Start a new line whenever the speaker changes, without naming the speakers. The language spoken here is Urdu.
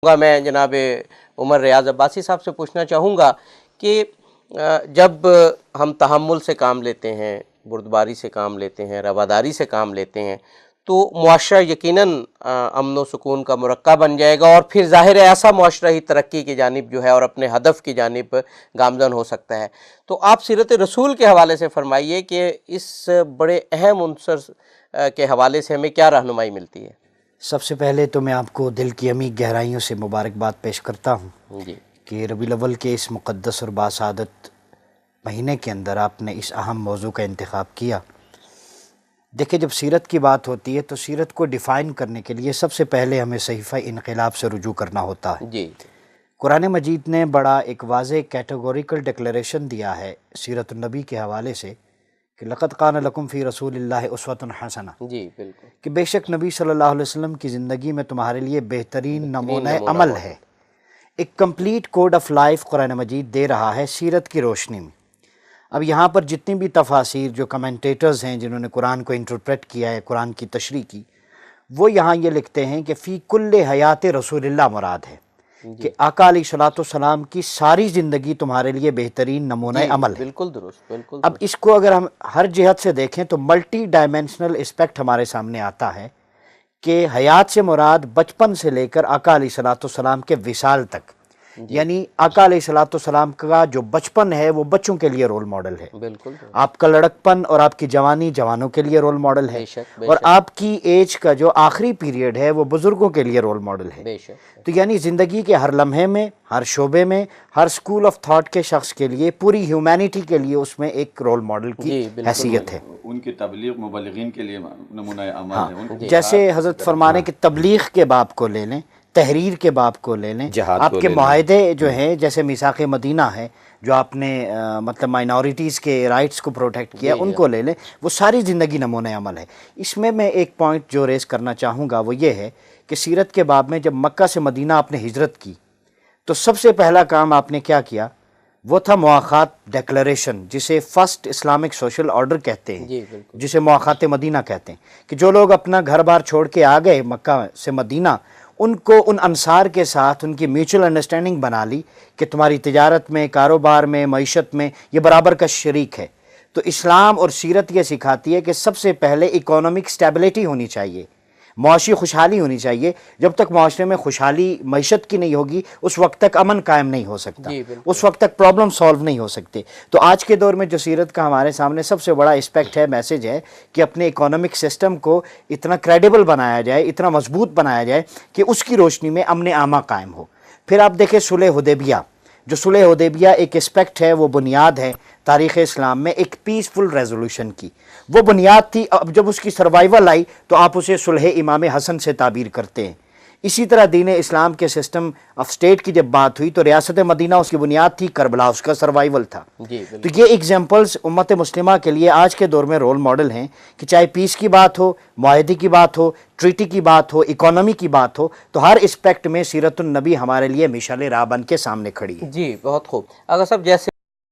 میں جناب عمر ریاض عباسی صاحب سے پوچھنا چاہوں گا کہ جب ہم تحمل سے کام لیتے ہیں، بردباری سے کام لیتے ہیں، رواداری سے کام لیتے ہیں تو معاشرہ یقیناً امن و سکون کا مرقع بن جائے گا، اور پھر ظاہر ہے ایسا معاشرہ ہی ترقی کی جانب جو ہے اور اپنے ہدف کی جانب گامزن ہو سکتا ہے۔ تو آپ سیرت رسول کے حوالے سے فرمائیے کہ اس بڑے اہم عنصر کے حوالے سے ہمیں کیا رہنمائی ملتی ہے؟
سب سے پہلے تو میں آپ کو دل کی عمیق گہرائیوں سے مبارکباد پیش کرتا ہوں
جی
کہ ربیع الاول کے اس مقدس اور باسعادت مہینے کے اندر آپ نے اس اہم موضوع کا انتخاب کیا۔ دیکھیں، جب سیرت کی بات ہوتی ہے تو سیرت کو ڈیفائن کرنے کے لیے سب سے پہلے ہمیں صحیفہ انقلاب سے رجوع کرنا ہوتا ہے۔
جی
قرآن مجید نے بڑا ایک واضح کیٹیگوریکل ڈکلیریشن دیا ہے سیرت النبی کے حوالے سے کہ لقد کان لکم فی رسول اللہ اسوۃ حسنہ،
جی بالکل،
کہ بے شک نبی صلی اللہ علیہ وسلم کی زندگی میں تمہارے لیے بہترین نمونہ عمل ہے۔ ایک کمپلیٹ کوڈ آف لائف قرآن مجید دے رہا ہے سیرت کی روشنی میں۔ اب یہاں پر جتنی بھی تفاسیر جو کمنٹیٹرز ہیں جنہوں نے قرآن کو انٹرپریٹ کیا ہے، قرآن کی تشریح کی، وہ یہاں یہ لکھتے ہیں کہ فی کل حیات رسول اللہ مراد ہے کہ آقا علیہ الصلوۃ والسلام کی ساری زندگی تمہارے لیے بہترین نمونہ عمل ہے۔
بالکل درست، بالکل
اب اس کو اگر ہم ہر جہت سے دیکھیں تو ملٹی ڈائمینشنل اسپیکٹ ہمارے سامنے آتا ہے کہ حیات سے مراد بچپن سے لے کر آقا علیہ الصلوۃ والسلام کے وصال تک، یعنی آقا علیہ الصلوۃ والسلام کا جو بچپن ہے وہ بچوں کے لیے رول ماڈل ہے،
بالکل،
آپ کا لڑکپن اور آپ کی جوانی جوانوں کے لیے رول ماڈل ہے،
بے شک،
اور آپ کی ایج کا جو آخری پیریڈ ہے وہ بزرگوں کے لیے رول ماڈل ہے۔
بے شک،
تو یعنی زندگی کے ہر لمحے میں، ہر شعبے میں، ہر سکول آف تھاٹ کے شخص کے لیے، پوری ہیومینٹی کے لیے اس میں ایک رول ماڈل کی حیثیت ہے۔
ان کی تبلیغ مبلغین کے لیے نمونہ عمل ہے۔ ان کی
جیسے حضرت فرمانے کہ تبلیغ کے باب کو لے لیں، تحریر کے باب کو لے لیں، آپ کے معاہدے جو ہیں جیسے میثاق مدینہ ہے جو آپ نے مطلب مائنورٹیز کے رائٹس کو پروٹیکٹ کیا، ان کو لے لیں، وہ ساری زندگی نمونہ عمل ہے۔ اس میں ایک پوائنٹ جو ریز کرنا چاہوں گا وہ یہ ہے کہ سیرت کے باب میں جب مکہ سے مدینہ آپ نے ہجرت کی تو سب سے پہلا کام آپ نے کیا کیا؟ وہ تھا مواخات ڈیکلریشن، جسے فرسٹ اسلامک سوشل آرڈر کہتے ہیں، جسے مواخات مدینہ کہتے ہیں، کہ جو لوگ اپنا گھر بار چھوڑ کے آ گئے مکہ سے مدینہ، ان کو ان انصار کے ساتھ ان کی میوچل انڈرسٹینڈنگ بنا لی کہ تمہاری تجارت میں، کاروبار میں، معیشت میں یہ برابر کا شریک ہے۔ تو اسلام اور سیرت یہ سکھاتی ہے کہ سب سے پہلے اکانومک سٹیبلٹی ہونی چاہیے، معاشی خوشحالی ہونی چاہیے۔ جب تک معاشرے میں خوشحالی معیشت کی نہیں ہوگی اس وقت تک امن قائم نہیں ہو سکتا، اس وقت تک پرابلم سالو نہیں ہو سکتے۔ تو آج کے دور میں جو سیرت کا ہمارے سامنے سب سے بڑا اسپیکٹ ہے، میسج ہے کہ اپنے اکانومک سسٹم کو اتنا کریڈیبل بنایا جائے، اتنا مضبوط بنایا جائے کہ اس کی روشنی میں امن عامہ قائم ہو۔ پھر آپ دیکھیں صلح حدیبیہ، جو صلح حدیبیہ ایک اسپیکٹ ہے، وہ بنیاد ہے تاریخ اسلام میں ایک پیسفل ریزولوشن کی، وہ بنیاد تھی۔ اب جب اس کی سروائیول آئی تو آپ اسے صلح امام حسن سے تعبیر کرتے ہیں۔ اسی طرح دین اسلام کے سسٹم آف سٹیٹ کی جب بات ہوئی تو ریاست مدینہ اس کی بنیاد تھی، کربلا اس کا سروائیول تھا۔ تو یہ ایگزامپلز امت مسلمہ کے لیے آج کے دور میں رول ماڈل ہیں کہ چاہے پیس کی بات ہو، معاہدے کی بات ہو، ٹریٹی کی بات ہو، اکانومی کی بات ہو، تو ہر اسپیکٹ میں سیرت النبی ہمارے لیے مشعل راہ بن کے سامنے کھڑی ہے۔
جی بہت خوب۔ اگر صاحب جیسے